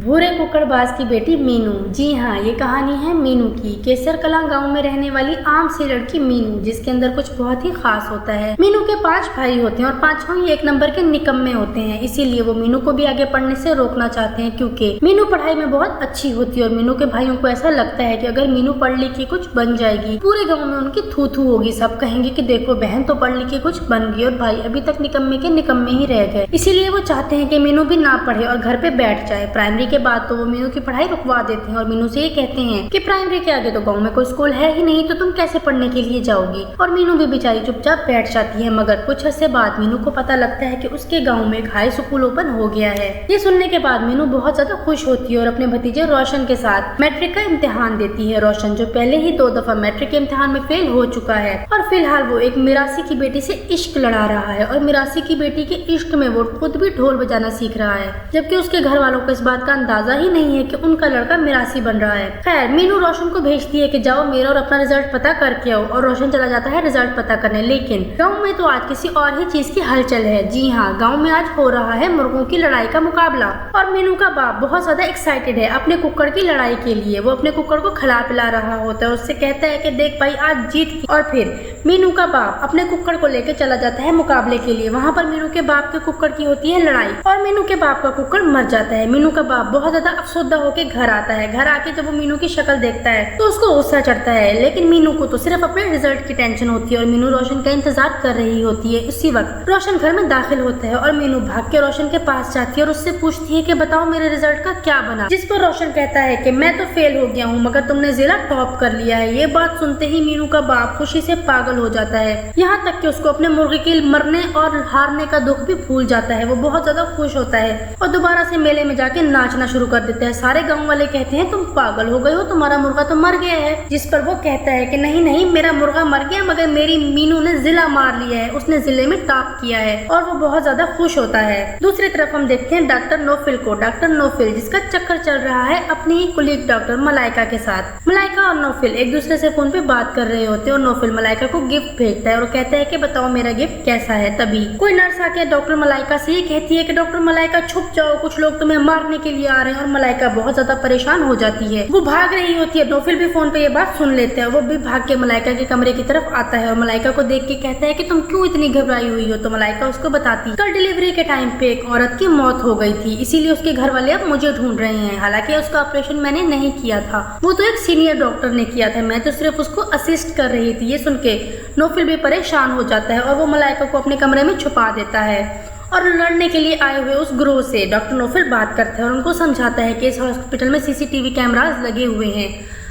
भूरे कुकड़बाज की बेटी मीनू। जी हाँ, ये कहानी है मीनू की। केसर कलां गांव में रहने वाली आम सी लड़की मीनू, जिसके अंदर कुछ बहुत ही खास होता है। मीनू के 5 भाई होते हैं और 5 ही एक नंबर के निकम्मे होते हैं। इसीलिए वो मीनू को भी आगे पढ़ने से रोकना चाहते हैं, क्योंकि मीनू पढ़ाई में बहुत अच्छी होती है और मीनू के भाइयों को ऐसा लगता है कि अगर मीनू पढ़ लिख के कुछ बन जाएगी, पूरे गाँव में उनकी थू थू होगी। सब कहेंगे कि देखो बहन तो पढ़ लिख के कुछ बन गई और भाई अभी तक निकम्मे के निकम्मे ही रह गए। इसीलिए वो चाहते हैं कि मीनू भी ना पढ़े और घर पे बैठ जाए। प्राइमरी के बाद तो वो मीनू की पढ़ाई रुकवा देते हैं और मीनू से ये कहते हैं कि प्राइमरी के आगे तो गांव में कोई स्कूल है ही नहीं, तो तुम कैसे पढ़ने के लिए जाओगी। और मीनू भी बेचारी चुपचाप बैठ जाती है। मगर कुछ अर्से बाद मीनू को पता लगता है कि उसके गांव में एक हाई स्कूल ओपन हो गया है। ये सुनने के बाद मीनू बहुत ज्यादा खुश होती है और अपने भतीजे रोशन के साथ मैट्रिक का इम्तिहान देती है। रोशन जो पहले ही 2 दफा मैट्रिक के इम्तिहान में फेल हो चुका है और फिलहाल वो एक मिरासी की बेटी से इश्क लड़ा रहा है और मिरासी की बेटी के इश्क में वो खुद भी ढोल बजाना सीख रहा है, जबकि उसके घर वालों को इस बात का अंदाजा ही नहीं है कि उनका लड़का मिरासी बन रहा है। खैर, मीनू रोशन को भेजती है कि जाओ मेरा और अपना रिजल्ट पता करके आओ, और रोशन चला जाता है रिजल्ट पता करने। लेकिन गांव में तो आज किसी और ही चीज की हलचल है। जी हाँ, गांव में आज हो रहा है मुर्गों की लड़ाई का मुकाबला और मीनू का बाप बहुत ज्यादा एक्साइटेड है अपने कुक्कड़ की लड़ाई के लिए। वो अपने कुक्कड़ को खिला पिला रहा होता है, उससे कहता है कि देख भाई आज जीत। और फिर मीनू का बाप अपने कुक्कड़ को लेकर चला जाता है मुकाबले के लिए। वहाँ पर मीनू के बाप के कुक्कड़ की होती है लड़ाई और मीनू के बाप का कुक्कड़ मर जाता है। मीनू का बाप बहुत ज्यादा अफसोदा होकर घर आता है। घर आके जब वो मीनू की शक्ल देखता है तो उसको गुस्सा चढ़ता है, लेकिन मीनू को तो सिर्फ अपने रिजल्ट की टेंशन होती है और मीनू रोशन का इंतजार कर रही होती है। उसी वक्त रोशन घर में दाखिल होता है और मीनू भाग के रोशन के पास जाती है और उससे पूछती है कि बताओ मेरे रिजल्ट का क्या बना। जिस पर रोशन कहता है कि मैं तो फेल हो गया हूँ, मगर तुमने जिला टॉप कर लिया है। ये बात सुनते ही मीनू का बाप खुशी से पागल हो जाता है, यहाँ तक कि उसको अपने मुर्गे के मरने और हारने का दुख भी भूल जाता है। वो बहुत ज्यादा खुश होता है और दोबारा से मेले में जाके नाचना शुरू कर देता है। सारे गाँव वाले कहते हैं तुम पागल हो गए हो, तुम्हारा मुर्गा तो मर गया है। जिस पर वो कहता है कि नहीं नहीं, मेरा मुर्गा मर गया मगर मेरी मीनू ने जिला मार लिया है, उसने जिले में टॉप किया है और वो बहुत ज्यादा खुश होता है। दूसरी तरफ हम देखते हैं डॉक्टर नोफिल को। डॉक्टर नोफिल जिसका चक्कर चल रहा है अपनी ही कुलीग डॉक्टर मलाइका के साथ। मलाइका और नोफिल एक दूसरे से फोन पे बात कर रहे होते हैं और नोफिल मलाइका को गिफ्ट भेजता है और कहता है कि बताओ मेरा गिफ्ट कैसा है। तभी कोई नर्स आके डॉक्टर मलाइका से ये कहती है कि डॉक्टर मलाइका छुप जाओ, कुछ लोग तुम्हें मारने के लिए आ रहे हैं। और मलाइका बहुत ज्यादा परेशान हो जाती है, वो भाग रही होती है। नोफिल भी फोन पे ये बात सुन लेते हैं, वो भी भाग के मलाइका के कमरे की तरफ आता है और मलाइका को देख के कहता है कि तुम क्यों इतनी घबराई हुई हो। तो मलाइका उसको बताती कल डिलीवरी के टाइम पे एक औरत की मौत हो गई थी, इसीलिए उसके घर वाले अब मुझे ढूंढ रहे हैं। हालांकि उसका ऑपरेशन मैंने नहीं किया था, वो तो एक सीनियर डॉक्टर ने किया था, मैं तो सिर्फ उसको असिस्ट कर रही थी। ये सुन के नोफिल भी परेशान हो जाता है और वो मलाइका को अपने कमरे में छुपा देता है और लड़ने के लिए आए हुए उस ग्रोह से डॉक्टर नोफिल बात करता है और उनको समझाता है कि इस हॉस्पिटल में सीसीटीवी कैमरास लगे हुए हैं,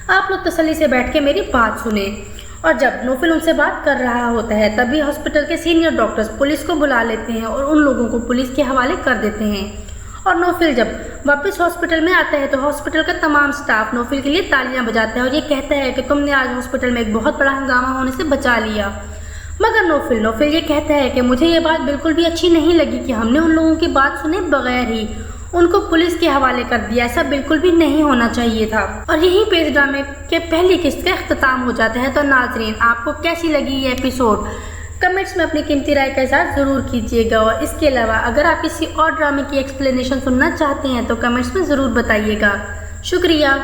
आप लोग तसल्ली से बैठ के मेरी बात सुने। और जब नोफिल उनसे बात कर रहा होता है तभी हॉस्पिटल के सीनियर डॉक्टर्स पुलिस को बुला लेते हैं और उन लोगों को पुलिस के हवाले कर देते हैं। और नोफिल जब वापस हॉस्पिटल में आता है तो हॉस्पिटल का तमाम स्टाफ नोफिल के लिए तालियां बजाता है और ये कहता है कि तुमने आज हॉस्पिटल में एक बहुत बड़ा हंगामा होने से बचा लिया। मगर नोफिल ये कहता है कि मुझे ये बात बिल्कुल भी अच्छी नहीं लगी कि हमने उन लोगों की बात सुने बगैर ही उनको पुलिस के हवाले कर दिया। ऐसा बिल्कुल भी नहीं होना चाहिए था। और यहीं पे इस ड्रामे के पहली किस्त का इख्तिताम हो जाता है। तो नाज़रीन, आपको कैसी लगी ये एपिसोड कमेंट्स में अपनी कीमती राय का इज़हार ज़रूर कीजिएगा। और इसके अलावा अगर आप किसी और ड्रामे की एक्सप्लेनेशन सुनना चाहते हैं तो कमेंट्स में ज़रूर बताइएगा। शुक्रिया।